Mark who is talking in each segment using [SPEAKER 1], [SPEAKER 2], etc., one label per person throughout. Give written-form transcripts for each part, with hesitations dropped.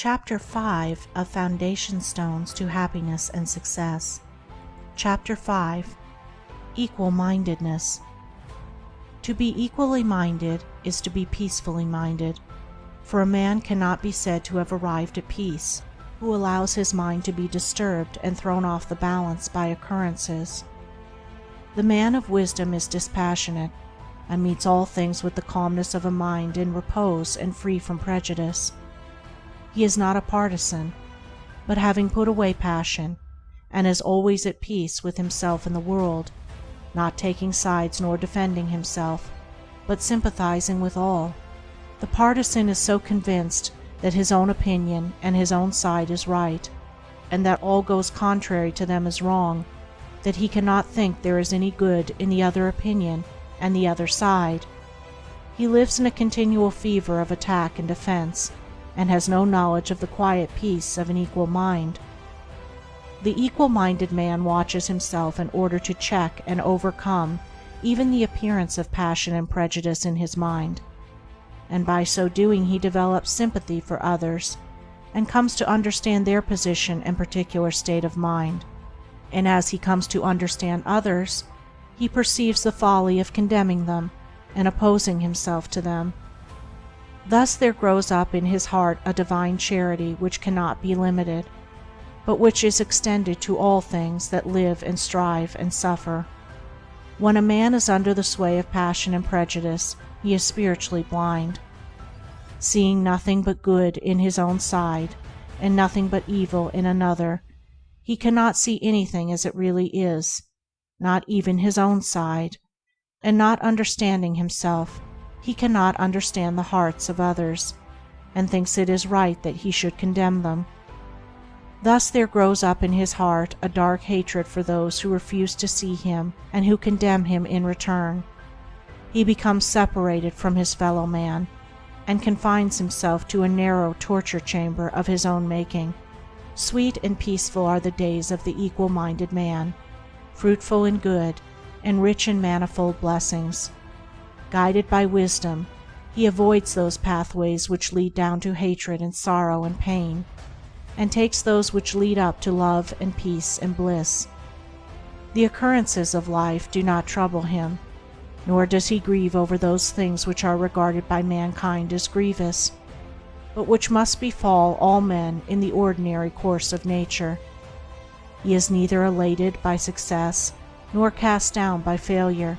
[SPEAKER 1] Chapter 5 of Foundation Stones to Happiness and Success. Chapter 5 Equal-mindedness. To be equally minded is to be peacefully minded, for a man cannot be said to have arrived at peace who allows his mind to be disturbed and thrown off the balance by occurrences. The man of wisdom is dispassionate, and meets all things with the calmness of a mind in repose and free from prejudice. He is not a partisan, but having put away passion, and is always at peace with himself and the world, not taking sides nor defending himself, but sympathizing with all. The partisan is so convinced that his own opinion and his own side is right, and that all goes contrary to them is wrong, that he cannot think there is any good in the other opinion and the other side. He lives in a continual fever of attack and defense, and has no knowledge of the quiet peace of an equal mind. The equal-minded man watches himself in order to check and overcome even the appearance of passion and prejudice in his mind, and by so doing he develops sympathy for others, and comes to understand their position and particular state of mind, and as he comes to understand others, he perceives the folly of condemning them and opposing himself to them. Thus there grows up in his heart a divine charity which cannot be limited, but which is extended to all things that live and strive and suffer. When a man is under the sway of passion and prejudice, he is spiritually blind. Seeing nothing but good in his own side, and nothing but evil in another, he cannot see anything as it really is, not even his own side, and not understanding himself, he cannot understand the hearts of others, and thinks it is right that he should condemn them. Thus there grows up in his heart a dark hatred for those who refuse to see him and who condemn him in return. He becomes separated from his fellow man, and confines himself to a narrow torture chamber of his own making. Sweet and peaceful are the days of the equal-minded man, fruitful in good, and rich in manifold blessings. Guided by wisdom, he avoids those pathways which lead down to hatred and sorrow and pain, and takes those which lead up to love and peace and bliss. The occurrences of life do not trouble him, nor does he grieve over those things which are regarded by mankind as grievous, but which must befall all men in the ordinary course of nature. He is neither elated by success nor cast down by failure.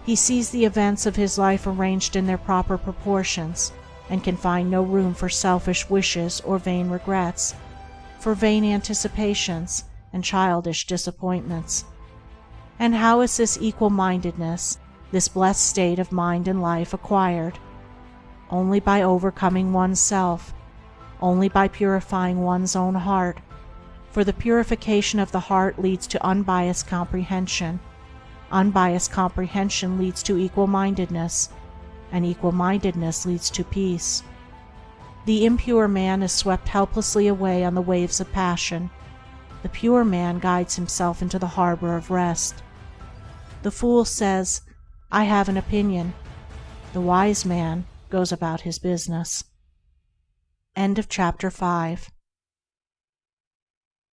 [SPEAKER 1] He sees the events of his life arranged in their proper proportions, and can find no room for selfish wishes or vain regrets, for vain anticipations and childish disappointments. And how is this equal-mindedness, this blessed state of mind and life, acquired? Only by overcoming oneself, only by purifying one's own heart, for the purification of the heart leads to unbiased comprehension. Unbiased comprehension leads to equal-mindedness, and equal-mindedness leads to peace. The impure man is swept helplessly away on the waves of passion. The pure man guides himself into the harbor of rest. The fool says, "I have an opinion." The wise man goes about his business. End of chapter 5.